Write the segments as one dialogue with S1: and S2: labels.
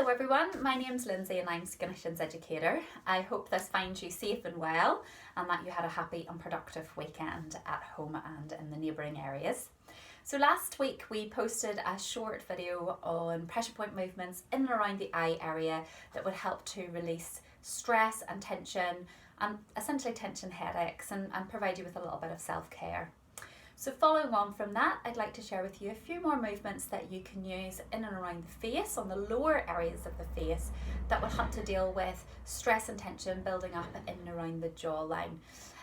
S1: Hello everyone, my name's Lindsay and I'm SKINICIAN's educator. I hope this finds you safe and well and that you had a happy and productive weekend at home and in the neighbouring areas. So last week we posted a short video on pressure point movements in and around the eye area that would help to release stress and tension and essentially tension headaches and provide you with a little bit of self-care. So following on from that, I'd like to share with you a few more movements that you can use in and around the face, on the lower areas of the face, that will help to deal with stress and tension building up in and around the jawline.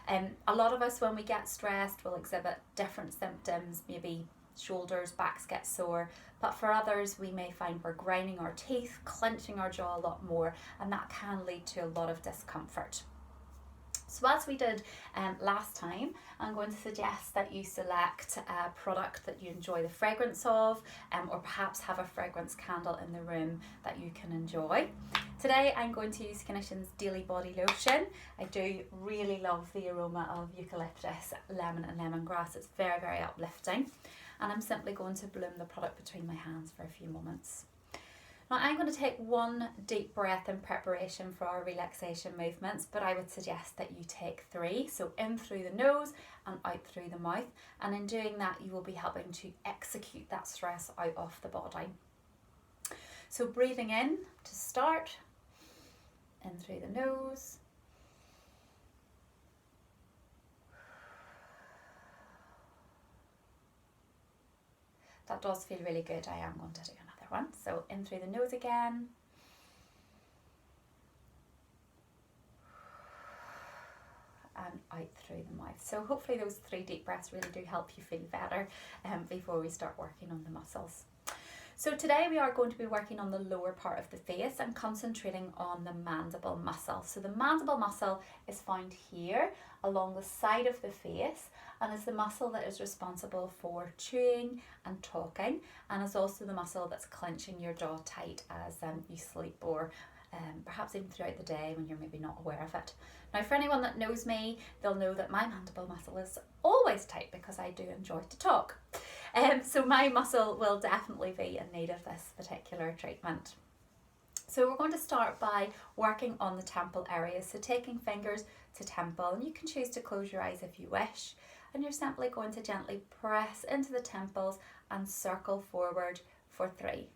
S1: A lot of us, when we get stressed, will exhibit different symptoms, maybe shoulders, backs get sore, but for others we may find we're grinding our teeth, clenching our jaw a lot more, and that can lead to a lot of discomfort. So as we did last time, I'm going to suggest that you select a product that you enjoy the fragrance of, or perhaps have a fragrance candle in the room that you can enjoy. Today I'm going to use SKINICIAN's Daily Body Lotion. I do really love the aroma of eucalyptus, lemon and lemongrass. It's very, very uplifting. And I'm simply going to bloom the product between my hands for a few moments. Now I'm going to take one deep breath in preparation for our relaxation movements, but I would suggest that you take 3. So in through the nose and out through the mouth. And in doing that, you will be helping to execute that stress out of the body. So breathing in to start, in through the nose. That does feel really good. I am going to do another one. So in through the nose again. And out through the mouth. So hopefully those 3 deep breaths really do help you feel better before we start working on the muscles. So today we are going to be working on the lower part of the face and concentrating on the mandible muscle. So the mandible muscle is found here along the side of the face and is the muscle that is responsible for chewing and talking, and is also the muscle that's clenching your jaw tight as you sleep, or perhaps even throughout the day when you're maybe not aware of it. Now for anyone that knows me, they'll know that my mandible muscle is always tight because I do enjoy to talk. So my muscle will definitely be in need of this particular treatment. So we're going to start by working on the temple area. So taking fingers to temple, and you can choose to close your eyes if you wish. And you're simply going to gently press into the temples and circle forward for 3.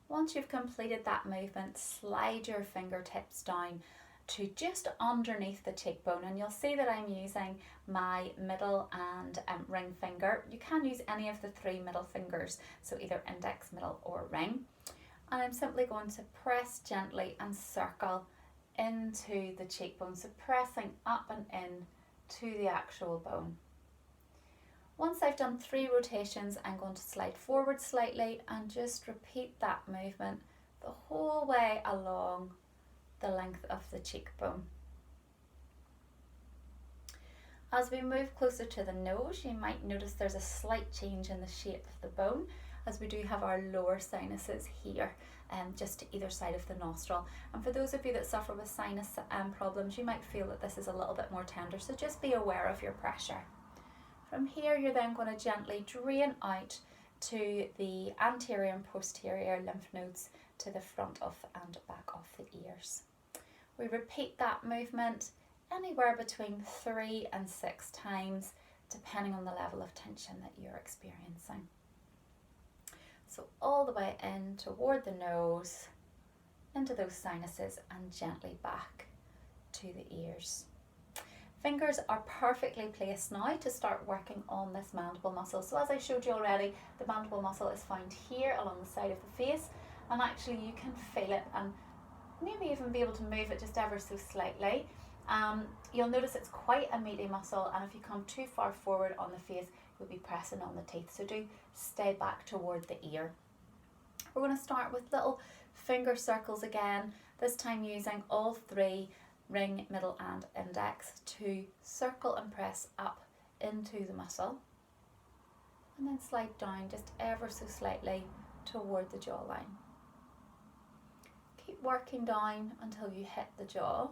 S1: Once you've completed that movement, slide your fingertips down to just underneath the cheekbone, and you'll see that I'm using my middle and ring finger. You can use any of the 3 middle fingers, so either index, middle or ring. And I'm simply going to press gently and circle into the cheekbone, so pressing up and in to the actual bone. Once I've done 3 rotations, I'm going to slide forward slightly and just repeat that movement the whole way along the length of the cheekbone. As we move closer to the nose, you might notice there's a slight change in the shape of the bone, as we do have our lower sinuses here, just to either side of the nostril. And for those of you that suffer with sinus problems, you might feel that this is a little bit more tender, so just be aware of your pressure. From here, you're then going to gently drain out to the anterior and posterior lymph nodes to the front of and back of the ears. We repeat that movement anywhere between 3 and 6 times, depending on the level of tension that you're experiencing. So all the way in toward the nose, into those sinuses, and gently back to the ears. Fingers are perfectly placed now to start working on this mandible muscle. So as I showed you already, the mandible muscle is found here along the side of the face, and actually you can feel it and maybe even be able to move it just ever so slightly. You'll notice it's quite a meaty muscle, and if you come too far forward on the face, you'll be pressing on the teeth. So do stay back toward the ear. We're going to start with little finger circles again, this time using all 3, ring, middle and index, to circle and press up into the muscle, and then slide down just ever so slightly toward the jawline. Keep working down until you hit the jaw.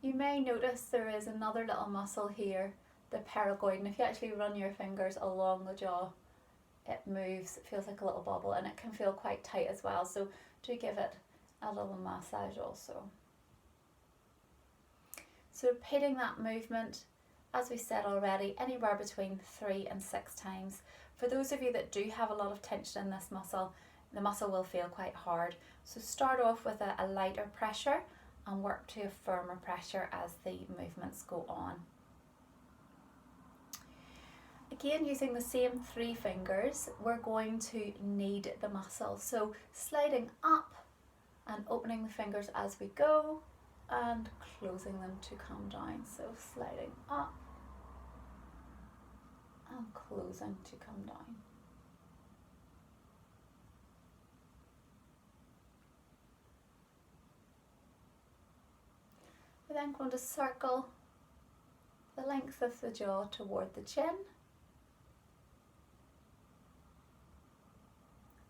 S1: You may notice there is another little muscle here, the pterygoid, and if you actually run your fingers along the jaw, it moves, it feels like a little bubble, and it can feel quite tight as well, so do give it a little massage also. So repeating that movement, as we said already, anywhere between 3 and 6 times. For those of you that do have a lot of tension in this muscle, the muscle will feel quite hard. So start off with a lighter pressure and work to a firmer pressure as the movements go on. Again, using the same 3 fingers, we're going to knead the muscle. So sliding up and opening the fingers as we go and closing them to come down. So sliding up and closing to come down. We're then going to circle the length of the jaw toward the chin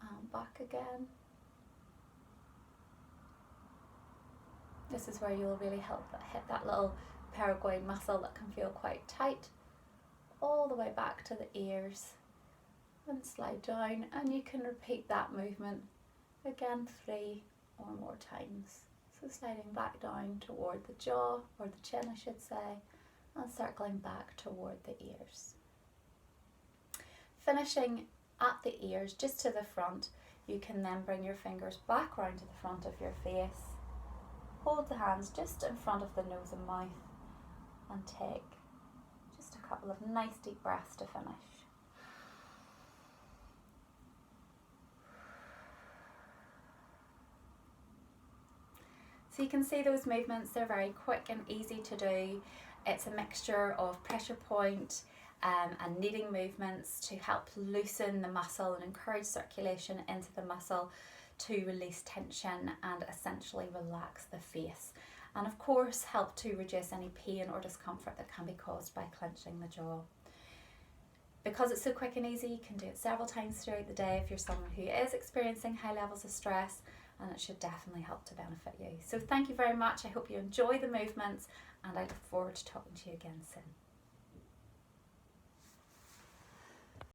S1: and back again. This is where you'll really hit that little pterygoid muscle that can feel quite tight, all the way back to the ears and slide down, and you can repeat that movement again 3 or more times. So sliding back down toward the jaw, or the chin I should say, and circling back toward the ears. Finishing at the ears, just to the front, you can then bring your fingers back round to the front of your face. Hold the hands just in front of the nose and mouth and take just a couple of nice deep breaths to finish. So you can see those movements, they're very quick and easy to do. It's a mixture of pressure point and kneading movements to help loosen the muscle and encourage circulation into the muscle to release tension and essentially relax the face. And of course help to reduce any pain or discomfort that can be caused by clenching the jaw. Because it's so quick and easy, you can do it several times throughout the day if you're someone who is experiencing high levels of stress, and it should definitely help to benefit you. So thank you very much. I hope you enjoy the movements, and I look forward to talking to you again soon.